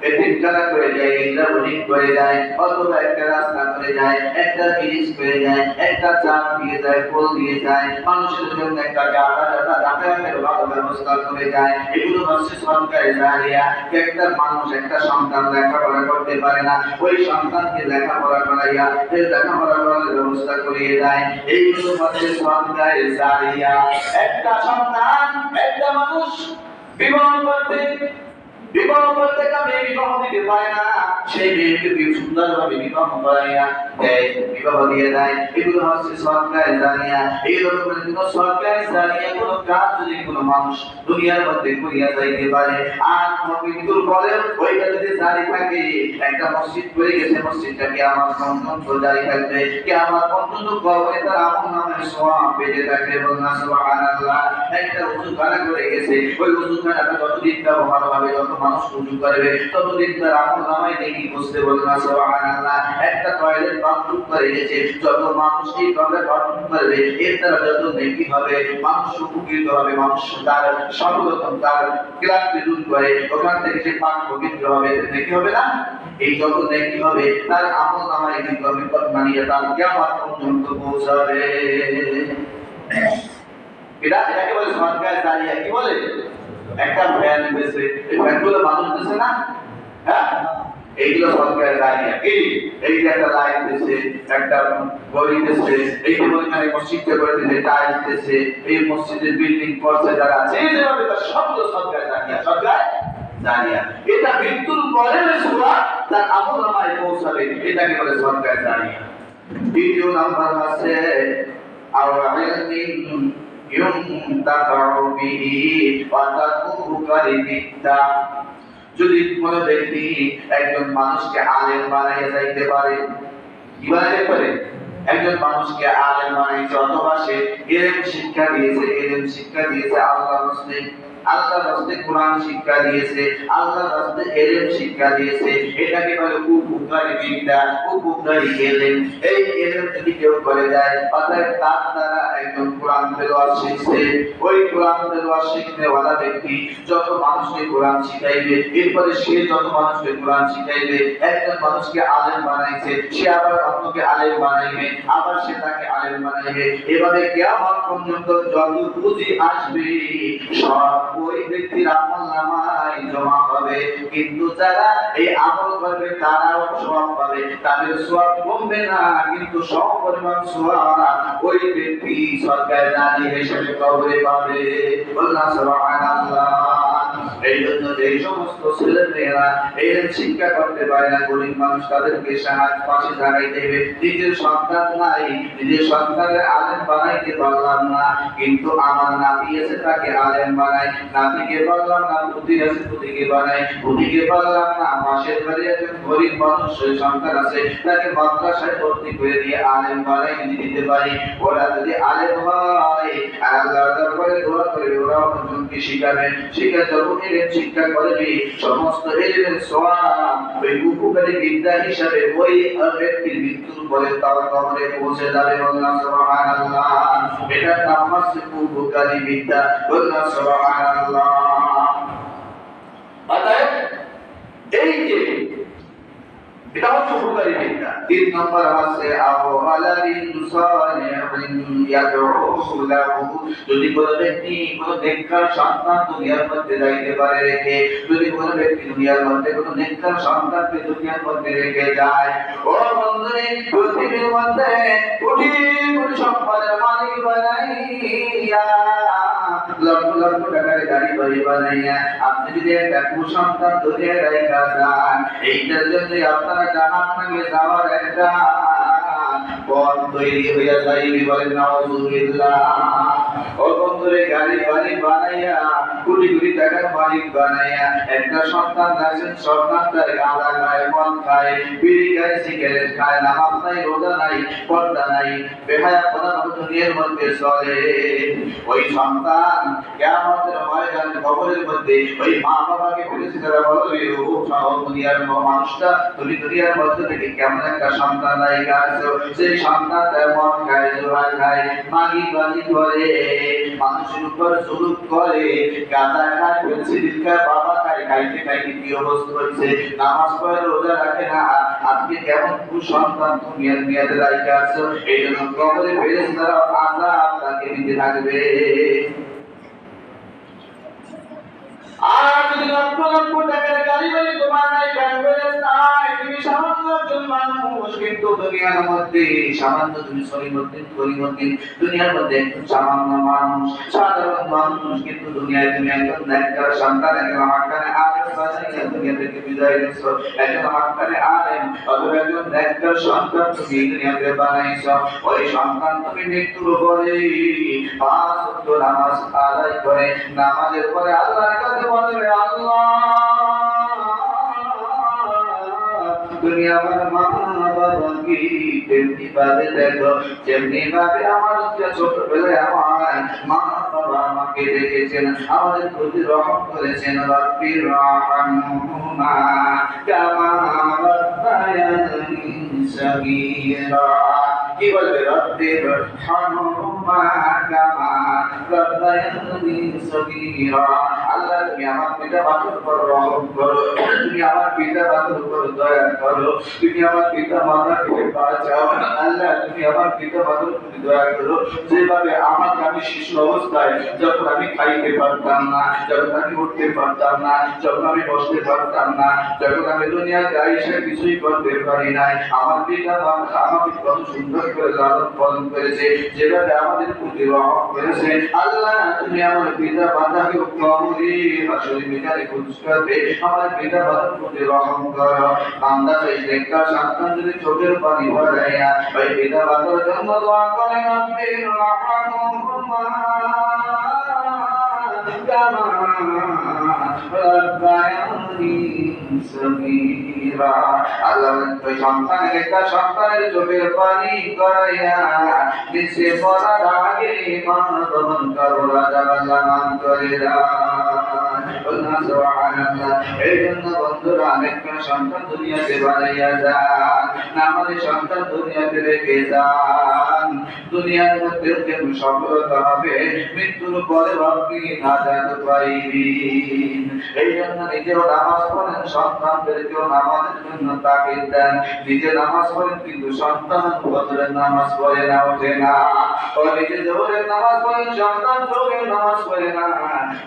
এতিমখানা করে যায়, একটা মসজিদ করে যায়, অথবা একটা রাস্তা করে যায়, একটা ব্রিজ করে যায়, একটা চাপ দিয়ে যায়, পোল দিয়ে যায়, মানুষের জন্য একটা যাতায়াতের ভালো ব্যবস্থা করে যায়, এগুলো হচ্ছে সদকায়ে জারিয়া। একটা মানুষ একটা সন্তান লেখাপড়া করতে পারে না, ওই সন্তানকে লেখাপড়া করাইয়া লেখাপড়া করার ব্যবস্থা করিয়ে দেয়, এইগুলো হচ্ছে সদকায়ে জারিয়া। একটা সন্তান একটা মানুষ বিবাহ করতে কামে বিবাহ দিতে পারে না, সেই মেয়েকে সুন্দরভাবে বিবাহ করাইয়া দেয়, বিবাহ দিয়ে দেয়, এগুলো হচ্ছে সদকায়ে জারিয়া। এই রকমের কোন সদকায়ে জারিয়া কোন কাজ যদি কোনো মানুষ দুনিয়ার মধ্যে করিয়া যাইতে পারে, আর মৃত্যুর পরে ওইটা যদি জারি থাকে, একটা মসজিদ করে গেছে, মসজিদটা কিয়ামত পর্যন্ত জারি থাকবে, কিয়ামত পর্যন্ত কবরে তার আমলনামায় সওয়াব পেতে থাকবে, বলনা সুবহানাল্লাহ। একটা ওযুখানা করে গেছে, ওই ওযুখানাটা যতদিন ব্যবহার হবে, যত মানুষ ওযু করবে, ততদিন তার আমলনামায় নেকি বসতে, বলনা সুবহানাল্লাহ। একটা টয়লেট বাথরুম করে গেছে, যত মানুষ এই টয়লেট বাথরুম করবে এর দ্বারা যত নেকি হবে, মানুষ উপকৃত হবে, মানুষ তার সর্বপ্রথম তার ক্লান্তি দূর করে ওখান থেকে সে পাক পবিত্র হবে, নেকি হবে না? এই যত নেকি হবে তার আমলনামায় কিন্তু মানিয়ে তার কিয়ামত পর্যন্ত পৌঁছাবে। এটাকে বলে সদকায়ে জারিয়া। কি বলে? একটা ফ্যান দিয়েছে, এই ফ্যানগুলো মানুষ দিয়েছে না, হ্যাঁ, এইগুলো সদকায়ে জারিয়া। কি এই যে একটা লাইট দিয়েছে, একটা গড়ি দিয়েছে, এই যে ওইখানে মসজিদটা করে দিয়েছে, টাইলস দিয়েছে, এই মসজিদের বিল্ডিং করছে যারা আছে, এই যেভাবে তার সবগুলো সদকায়ে জারিয়া, সদকায়ে জারিয়া। এটা মৃত্যুর পরে সওয়াব তার আমলনামায় পৌঁছাবে, এটাকে বলে সদকায়ে জারিয়া। দ্বিতীয় নাম্বার আছে আর ইলমিন ইউনতাফাউ বিহি ওয়া তাকুকারি বিদ্যা। যদি কোনো ব্যক্তি একজন মানুষকে আলেম বানাইয়া যাইতে পারে, কি বানাইতে পারে? একজন মানুষকে আলেম বানাইছে, অথবা সে ইলম শিক্ষা দিয়েছে, ইলম শিক্ষা দিয়েছে আল্লাহর রাস্তায়, আল্লাহর রাস্তে কোরআন শিক্ষা দিয়েছে, আল্লাহর রাস্তে ইলম শিক্ষা দিয়েছে, এটাকে বলে উপকারী বিদ্যা, উপকারী ইলম। এই ইলম যদি কেউ করে যায়, অর্থাৎ তার দ্বারা একজন কোরআন তেলাওয়াত শিখছে, ওই কোরআন তেলাওয়াত শিখতে ওয়ালা ব্যক্তি যত মানুষকে কোরআন শিখাইবে, এরপরে সে যত মানুষকে কোরআন শিখাইবে, একজন মানুষকে আলেম বানাইছে, সে আবার অন্যকে আলেম বানাইবে, আবার সে তাকে আলেম বানাইবে, এভাবে কিয়ামত পর্যন্ত যত পুঁজি আসবে সব ওই ব্যক্তির আমলনামায় জমা হবে। কিন্তু যারা এই আমল করবে তারাও সওয়াব পাবে, তাদের সওয়াব কমবে না, কিন্তু সম পরিমাণ সওয়াব ওই ব্যক্তি সরকারি জানি হিসেবে কবরে পাবে। আল্লাহ সুবহানাল্লাহ। এই জন্য যে সমস্ত ছেলেমেয়েরা এই শিক্ষা করতে পারে না, গরিব মানুষ, তাদেরকে সাহায্য পাশে দাঁড়াই দেবে। নিজের সন্তান নাই, নিজের সন্তানের আলেম বানাইতে পারলাম না, কিন্তু আমার নাতি আছে তাকে আলেম বানাই, নাতিকে পারলাম না, পুতি আছে পুতিকে বানাই, পুতিকে পারলাম না, পাশের বাড়ি একজন গরিব মানুষ সন্তান আছে তাকে মাদ্রাসায় ভর্তি করে দিয়ে আলেম বানাই দিতে পারি। ওরা যদি আলেম হয় আর আল্লাহর দরবারে দোয়া করে ওরা অন্যজনকে শিখাবেন, শিখে যখন ইলম শিক্ষা করবে সমস্ত ইলমের সওয়াব ওই উপকারী বিদ্যা হিসাবে ওই ব্যক্তির মৃত্যুর পরে তার কবরে পৌঁছে যাবে। আল্লাহ সুবহানাল্লাহ। এটার নাম হচ্ছে উপকারী বিদ্যা। আল্লাহ সুবহানাল্লাহ। অতএব এই যে এটা হচ্ছে উপকারী বিদ্যা। 3 নম্বর আছে আওয়ালাদিন সালিহিন ইয়াদউ লাহু। যদি কোনো ব্যক্তি কোনো নেককার সন্তান দুনিয়ার মধ্যে যাইতে পারে রেখে, যদি কোনো ব্যক্তি দুনিয়ার মধ্যে কোনো নেককার সন্তানকে দুনিয়ার মধ্যে রেখে যায়, ও বন্ধুরে পৃথিবীর মধ্যে কোটি কোটি সম্পদের মালিক বানাইয়া লক্ষ লক্ষ টাকার গাড়ি বাড়ি বানাইয়া আপনি যদি একটা কুসন্তান দুনিয়ায় রেখে যান, এইটার জন্য আপনারা জাহান্নামে যাওয়ার একটা পথ তৈরি হইয়া যাইবে। বলেন নাউযুবিল্লাহ। ও বন্ধুরে গাড়ি বাড়ি বানাইয়া কোটি কোটি টাকার মালিক বানাইয়া একটা সন্তান রাখছেন, সন্তানটার গাঁজা খায়, মদ খায়, বিড়ি খায়, সিগারেট খায়, নামাজ নাই, রোজা নাই, পর্দা নাই, বেহায়াপনা দুনিয়ার মধ্যে চলে। ওই সন্তান কিয়ামতের ময়দান কবরের মধ্যে ওই মা বাবাকে বলেছে, তারা বলবে, ও দুনিয়ার মানুষটা, তুমি দুনিয়ার মধ্যে থেকে কেমন একটা সন্তান রাইখা আছো? সেই সন্তানটা মদ খায়, জুয়া খায়, মাগিবাজি করে, মানুষের উপর জুলুম করে, গাঁজা খায়, সিগারেট খায়, বাবা খায়, খাইতে খাইতে কি অবস্থা হচ্ছে, নামাজ পড়ে, রোজা রাখে না, আজকে কেমন কুসন্তান দুনিয়ার মেয়াদে রাইখা আছো? এই জন্য কবরে ফেরেশতারা আযাব তাকে দিতে থাকবে। আর যদি লক্ষ লক্ষ টাকার গাড়ি বাড়ি তোমার নাই, ব্যাংক ব্যালেন্স নাই, তুমি সামান্য একজন মানুষ, কিন্তু দুনিয়ার মধ্যে সামান্য তুমি সলিমুদ্দিন করিমুদ্দিন, দুনিয়ার মধ্যে একজন সামান্য মানুষ, সাধারণ মানুষ, কিন্তু দুনিয়ায় তুমি একজন নেককার সন্তান, একজন হাক্কানি আলেম বানাইয়া দুনিয়া থেকে বিদায় নিছো। একজন হাক্কানি আলেম অথবা একজন নেককার সন্তান তুমি দুনিয়াতে বানাইছো। ওই সন্তান তুমি মৃত্যুর পরে 5 ওয়াক্ত নামাজ আদায় করে, নামাজের পরে আল্লাহর কাছে বলবে, আল্লাহ তুমি আমার মা বাবাকে তেমনি ভাবে দেখো যেমনি ভাবে আমার ছোটবেলায় আমার মা বাবা আমাকে দেখেছেন, আমাদের প্রতি রহম করেছেন। রব্বির রহমহুমা কামা রাব্বায়ানি সগীরা। কি বলবে? রব্বির রহমহুমা কামা রাব্বায়ানি সগীরা। আল্লাহ তুমি আমার পিতা মাতার উপর রহম করো, তুমি আমার পিতা মাতার উপর দয়া করো, তুমি আমার পিতা মাতাকে বাঁচাও। আল্লাহ তুমি আমার পিতা মাতার প্রতি দয়া করো, যেভাবে আমাকে আমি শিশু অবস্থায় যখন আমি খাইতে পারতাম না, যখন আমি উঠতে পারতাম না, যখন আমি বসতে পারতাম না, যখন আমি দুনিয়াতে আইসা কিছুই করতে পারি নাই, আমার পিতা মাতা আমাকে কত সুন্দর করে লালন পালন করেছে, যেভাবে আমাদের প্রতি রহম করেছে। আল্লাহ তুমি আমার পিতা মাতাকে কবরে হাসরে মিজানে খুঁজতে আমার পিতা মাতার প্রতি রহম করো। বান্দা চাই নেককার সন্তান যদি চোখের পানি ভরাইয়া ওই পিতা মাতার জন্য দোয়া করে, রব্বির রহমহুমা كما ربياني صغيرا আল্লাহ ওই সন্তানের একটা সন্তানের চোখের পানি গড়াইয়া নিচে পড়ার আগে মা দমন করো রাজা বাজামান করে এই জন্য বন্ধুরা অনেকটা সন্তান দুনিয়াতে বানাইয়া যান না আমাদের সন্তান দুনিয়াতে রেখে যান দুনিয়ার মধ্যে কেন সফলতা হবে মৃত্যুর পরে আপনি নাজাত পাইবেন এই জন্য নিজেও নামাজ পড়েন সন্তানদেরকেও নামাজের জন্য তাকিদ দেন নিজে নামাজ পড়েন কিন্তু সন্তান ফজরের নামাজ পড়ে না ওঠে না ও নিজে জোহরের নামাজ পড়েন সন্তান জোহরের নামাজ পড়ে না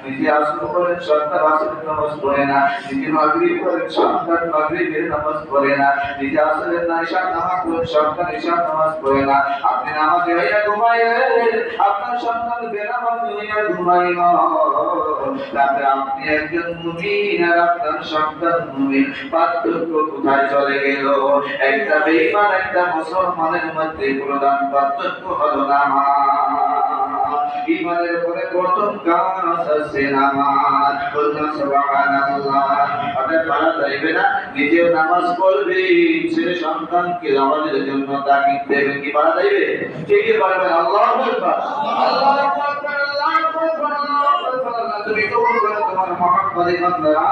নিজে আসর পড়েন সন্তান আসরের নামাজ পড়ে না নিজে মাগরিব পড়েন সন্তান মাগরিবের নামাজ পড়ে না নিজে আসরের ঈশার নামাজ পড়েন সন্তান ঈশার নামাজ পড়ে না আপনি নামাজে হইয়া ঘুমাইলেন আপনার সন্তান বেনামাজ হইয়া ঘুমাইল তাতে আপনি একজন মুমিন আর আপনার সন্তান মুমিন পার্থক্য কোথায় চলে গেল একটা বেঈমান একটা মুসলমানের মধ্যে প্রধান পার্থক্য হলো নামাজ ইমানের পরে প্রথম কাজ আছে নামাজ বলুন সুবহানাল্লাহ আপনি পারা যাইবে না নিজেও নামাজ পড়বে ছেলে সন্তানকে নামাজের জন্য তাকিদ দেবেন কি পারা যাইবে ঠিকই পারবেন আল্লাহু আকবার আল্লাহু আকবার আল্লাহু আকবার তুমি কবুল করো তোমার মুহাম্মাদি বান্দারা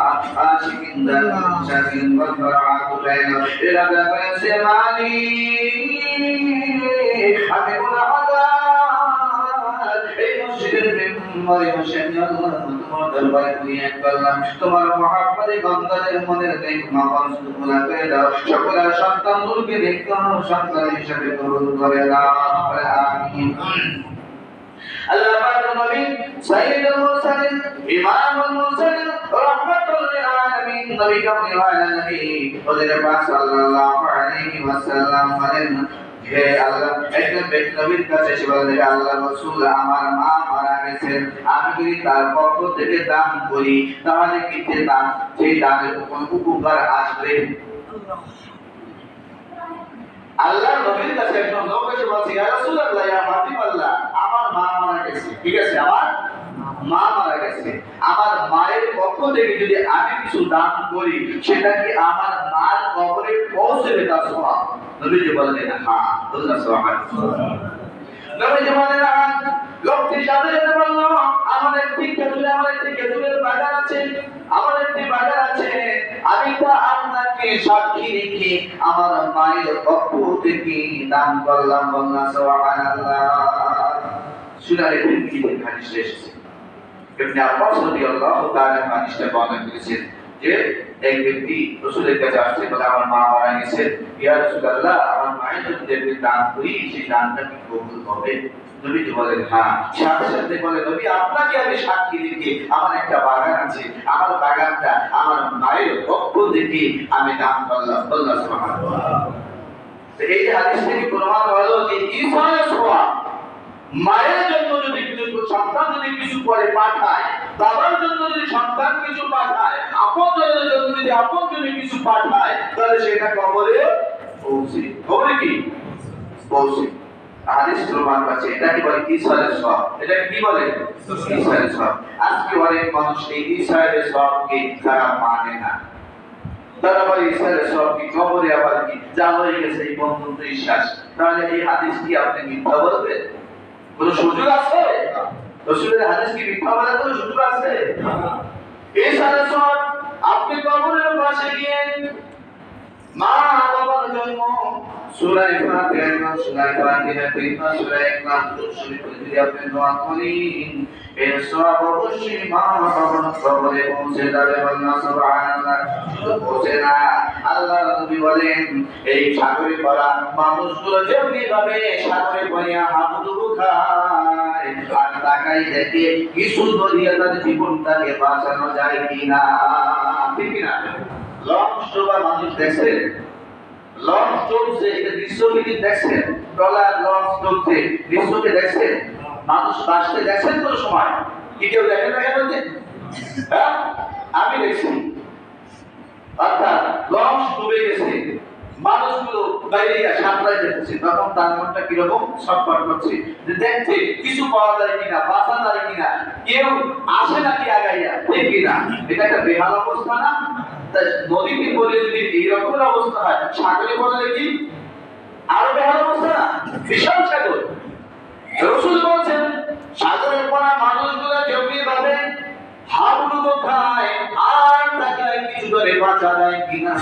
আশিকিন দান শাকিন বান্দারা কুতাইনা ইরাদা করেছে মানি আমি গুনাহগার এই মসজিদের মেম্বারে বসে আমি আল্লাহ তোমার দরবারে নিয়ে করলাম তোমার মুহাম্মাদি বান্দাদের মনের নেক মাকাম সুবহান করে দাও সকল সন্তানগুলোকে দেখো সন্তান হিসেবে কবুল করে দাও আমিন আল্লাহ পাক নবী সাইয়্যিদুল মুরসালিন ইমামুল মুরসালিন রাহমাতুল লিল আলামিন নবী কামলি ওয়ালা নবী ওদের পাক সাল্লাল্লাহু আলাইহি ওয়াসাল্লাম বলেন হে আল্লাহ একজন ব্যক্তি নবীর কাছে এসে বলেন হে আল্লাহ রাসূল আমার মা মারা গেছেন আমি যদি তার পক্ষ থেকে দান করি তাহলে কি দান সেই দানের কোন উপকার আসবে আল্লাহ নবীর কাছে একজন লোক এসে বলছে ইয়া রাসূলুল্লাহ ইয়া হাবিবাল্লাহ আমার মা মারা গেছে ঠিক আছে আমার মা মারা গেছে আমার মায়ের পক্ষ থেকে যদি আমি কিছু দান করি সেটা কি আমার মার কবরে পৌঁছবে তা সওয়াব নবীজি বলেন হ্যাঁ আল্লাহ সুবহানাল্লাহ নবীজি বলেন লোকটি সাথে সাথে বলল আমার একটি খেজুরের বাগান আছে আমার একটি বাগান আছে আমি তা আপনাকে সাক্ষী রেখে আমার মায়ের পক্ষ থেকে দান করলাম বললাম সুবহানাল্লাহ সুনানে তিরমিজিতে হাদিস এসেছে ইবনে আব্বাস রাদিয়াল্লাহু তাআলা হাদিসটা বর্ণনা করেছেন যে এক ব্যক্তি রাসূলের কাছে আসছে বলে আমার মা মারা গেছে ইয়া রাসূলুল্লাহ আমার মায়ের যদি দান করি সেই দানটা কি কবুল হবে নবীজি বলেন হ্যাঁ সাথে সাথে বলে নবী আপনাকে আমি সাক্ষী রেখে আমার একটা বাগান আছে আমার বাগানটা আমার মায়ের পক্ষ থেকে আমি দান করলাম আল্লাহ সুবহানাল্লাহ এই হাদিস থেকে প্রমাণ হলো যে ঈসার সওয়াব মায়ের জন্য যদি কিছু সন্তান যদি কিছু করে পাঠায় বাবার জন্য যদি সন্তান কিছু পাঠায় আপনজনের জন্য যদি আপনজনে কিছু পাঠায় তাহলে সেটা কবরে পৌঁছে কবরে কি পৌঁছে হাদিস প্রমাণ আছে এটা কি বলে ঈসার সওয়াব এটা কি বলে ঈসার সওয়াব আজকে অনেক মানুষ এই ঈসার সওয়াবকে তারা মানে না তারা বলে ঈসার সওয়াব কি কবরে আবার কি যা হয়ে গেছে এই বন্ধন বিশ্বাস তাহলে এই হাদিস কি আপনি মিথ্যা বলবেন কোনো সুযোগ আছে রাসূলের হাদিস কি মিথ্যা বলার কোনো সুযোগ আছে এই সারা সওয়াব আপনি কবরের পাশে গিয়ে মা বাবার জন্য সূরা ফাতিহা সূরা ইখলাস শরীফ যদি আপনি দোয়া করেন এর সওয়াব অবশ্যই মা বাবার কবরে পৌঁছে যাবে আল্লাহ সুবহানাল্লাহ পৌঁছে না আল্লাহ নবী বলেন এই সাগরে পড়া মানুষগুলো যেমনি ভাবে সাগরে পড়িয়া হাবুডুবু খায় আর তাকাই দেখে কিছু দরিয়া তার জীবনটাকে বাঁচানো যায় কিনা ঠিক না লঞ্চ ডোবা মানুষ দেখছে লঞ্চ চলছে এটা দৃশ্যকে দেখছেন ট্রলার লঞ্চ চলছে দৃশ্যকে দেখছেন মানুষ বাসতে দেখছেন তো সময় কি কেউ দেখেন না কেন হ্যাঁ আমি দেখছি অর্থাৎ লঞ্চ ডুবে গেছে মানুষগুলো বাইরে সাঁতরাই যেতেছে, তখন তার মনটা কিরকম ছটফট করছে যে দেখছে কিছু পাওয়া যায় কিনা, বাঁচা যায় কিনা, কেউ আসে নাকি আগাইয়া, ঠিক কিনা? এটা একটা বেহাল অবস্থা না? নদীকে বলে যদি এইরকম অবস্থা হয়, সাগরে বলে কি আরো বেহাল অবস্থা না? বিশাল সাগর। রাসূল বলছেন সাগরের পড়া মানুষগুলো জমি ভাবে হাবুডু কোথায়, আর তাকায় কিছু করে বাঁচা যায় কিনা।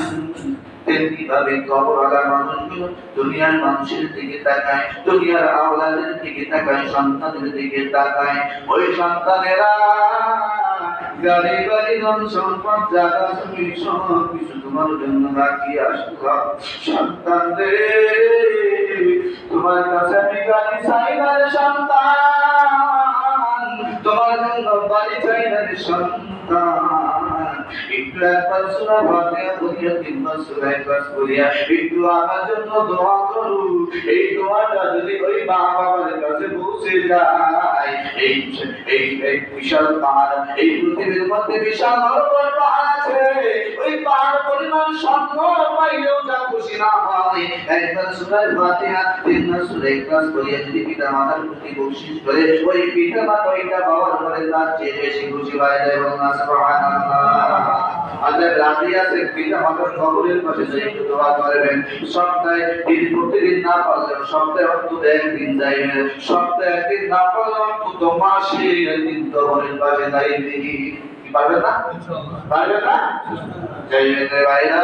তেমনি ভাবে কবরওয়ালা মানুষগুলো দুনিয়ার মানুষের দিকে তাকায়, দুনিয়ার আওলাদের দিকে তাকায়, সন্তানের দিকে তাকায়। ওই সন্তানেরা গাড়ি বাড়ি ধন সম্পদ জায়গা জমি সব কিছু তোমার জন্য রাখি আসলো। সন্তান রে, তোমার কাছে আমি গাড়ি চাই না রে সন্তান, তোমার জন্য বাড়ি চাই না রে সন্তান। একটু একবার সূরা ফাতিহা পড়িয়া, তিনবার সূরা ইখলাস পড়িয়া একটু আমার জন্য দোয়া করু। এই দোয়াটা যদি ওই বাবার কাছে পৌঁছে যায়, এই এই বিশাল পাহাড়, এই পৃথিবীর মধ্যে বিশাল বড় বড় পাহাড় আছে, ওই পাহাড় পরিমাণ স্বর্ণ পাইলেও যা খুশি না হয়। একবার সূরা ফাতিহা, তিনবার সূরা ইখলাস পড়িয়া যদি পিতা মাতার প্রতি বকশিশ করে, ওই পিতা মাতা ওইটা পাওয়ার পরে তার চেয়ে বেশি খুশি হয়ে যায়। বলুন সুবহানাল্লাহ। আল্লাহ রাজি আছে পিতা মাতার কবরের পাশে যে একটু দোয়া করবেন। সপ্তাহে প্রতিদিন না পারলেও সপ্তাহে অন্তত একদিন যাইবেন, সপ্তাহে একদিন না পারলেও অন্তত মাসে একদিন কবরের পাশে যাইবেন। কি পারবেন না? পারবেন না? যাইবেন রে ভাইরা।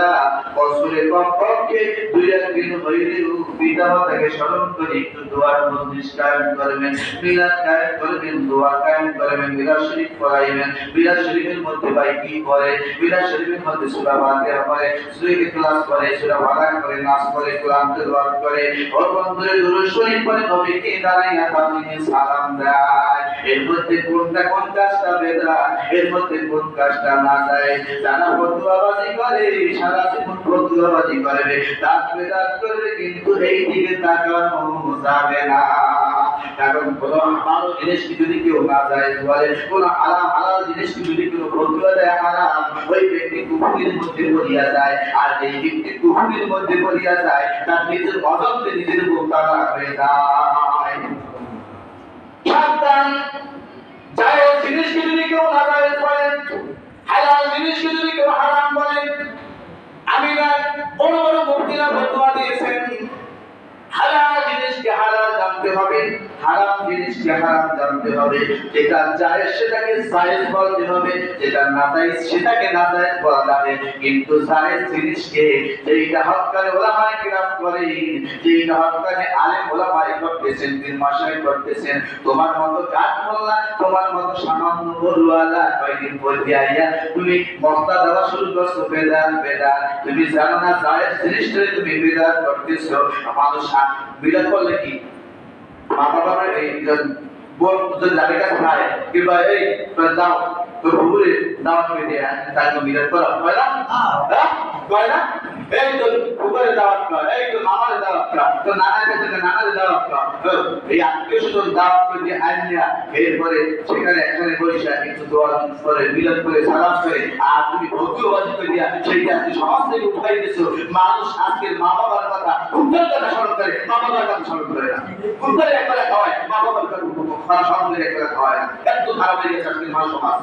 বছরে কমপক্ষে 2-1 দিন হইলেও পিতা মাতাকে স্মরণ করে একটু দোয়ার মজলিস কায়েম করবেন, মিলাদ কায়েম করবেন, দোয়া কায়েম করবেন, মিলাদ শরীফ পড়াইবেন। মিলাদ শরীফের মধ্যে ভাই কি করে? মিলাদ শরীফের মধ্যে সূরা ফাতিহা পড়ে, সূরা ইখলাস পড়ে, সূরা ফালাক পড়ে, নাস পড়ে, কোরআন তেলাওয়াত করে, ও বন্ধুরে দুরূদ শরীফ পড়ে, নবীকে দাঁড়াইয়া তাজিমে সালাম দেয়। এর মধ্যে কোনটা কোন কাজটা বেদাত, এর মধ্যে কোন কাজটা না যায়? যারা ফতোয়াবাজি করে, সারা জীবন ফতোয়াবাজি করবে, দাঁত বেদাত করবে, কিন্তু এই দিকে তাকানো যাবে না। কারণ কোন ভালো জিনিস কি যদি কেউ না যায় বলে, কোন হালাল জিনিস কি যদি কেউ ফতোয়া দেয় হারাম, ওই ব্যক্তি কুফরির মধ্যে পড়িয়া যায়। আর এই ব্যক্তি কুফরির মধ্যে পড়িয়া যায়, তার নিজের অজান্তে নিজের বোকারা হয়ে যায়। সাবধান, জায়েজ জিনিসকে যদি কেউ না জায়েজ বলে, হালাল জিনিসকে যদি কেউ হারাম বলে। আমি না বড় বড় মুফতিরা ফতোয়া দিয়েছেন, হালাল জিনিসকে হালাল জানতে হবে, হারাম জিনিসকে হারাম জানতে হবে। যেটা জায়েজ সেটাকে জায়েজ বলতে হবে, যেটা নাজায়েজ সেটাকে নাজায়েজ বলা যাবে। কিন্তু জায়েজ জিনিসকে যেটা হক্কানি উলামায়ে কিরাম করেন, যেটা হক্কানি আলেম উলামায়ে করতেছেন, পীর মাশায়েখ করতেছেন, তোমার মতো কাঠ মোল্লা, তোমার মতো সামান্য বড়ওয়ালা কয়েকদিন বলতে আইয়া তুমি মস্তা দেওয়া শুরু করছো বেদাত বেদাত। তুমি জানো না জায়েজ জিনিসটাই তুমি বেদাত করতেছো। মানুষ বিরাট করলে কি মা বাবার এই বল যাদের কাছে খায় কিংবা এই দাও তোর বুবুরে দাওয়াত করে দেয়া, তাই তো বিরাট করা হয় না? হয় না? এই তো বুবুরে দাওয়াত কর, এই তো মামারে দাওয়াত কর, তো নানার কাছে নানারে দাওয়াত কর, এই আত্মীয় স্বজন দাওয়াত করে দিয়ে আনিয়া এরপরে সেখানে একসাথে বসে কিছু দোয়া করে মিলাদ করে সালাম করে, আর তুমি ভক্তিবাজি করে দিয়া সেইটা তুমি সমাজ থেকে উঠাই দিয়েছো। মানুষ আজকের মা বাবার কথা উত্তর কথা স্মরণ করে, মা বাবার কথা স্মরণ করে না। উত্তরে একবারে খাওয়ায়, মা বাবার কথা স্মরণ করে একবারে খাওয়ায় না। এত খারাপ হয়ে গেছে আজকের মানুষ সমাজ।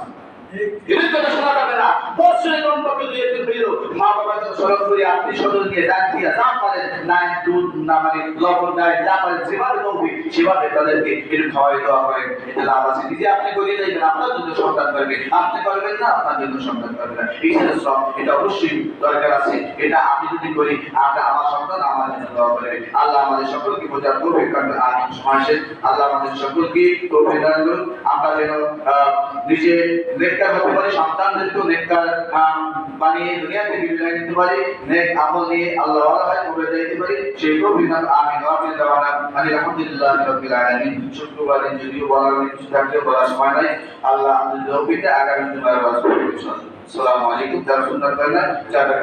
এদের কথা শোনা যাবে না। বছরে কমপক্ষে 2-1 দিন মা বাবার কথা স্মরণ করে আত্মীয় স্বজন নিয়ে ডাক দিয়া যা পারেন, নাই দুধ না মানে লবণ দেয়, যা পারেন যেভাবে তৌফিক সেভাবে তাদেরকে একটু খাওয়াই দেওয়া করেন। এতে লাভ আছে। নিজে আপনি করিয়ে যাইবেন, আপনার জন্য সন্তান করবে, আপনি করবেন না আপনার জন্য সন্তান করবে না। এই যে সব এটা অবশ্যই দরকার আছে। এটা আমি যদি করি আমার সন্তান আমার জন্য দোয়া করবে। আল্লাহ আমাদের সকলকে বোঝার তৌফিক করবেন। আমিন। সমাজে আল্লাহ আমাদের সকলকে তৌফিক দান করুন। আমরা যেন নিজে নেককার হতে পারি, সন্তানদেরকেও নেককার বানিয়ে দুনিয়াতে বিদায় নিতে পারি, নেক আমল নিয়ে আল্লাহ ওয়ালা হয় করে যেতে পারি। সেই তৌফিক দান আমিন। আমিন দাওয়ানা আলহামদুলিল্লাহি রাব্বিল আলামিন। শুক্রবার দিন যদিও বলার কিছু থাকলেও বলার সময় নাই। আল্লাহ আমাদের তৌফিক দেন। আগামী জুমার ওয়াজ করব ইনশাআল্লাহ। আসসালামু আলাইকুম। যারা সুন্দর করেন যারা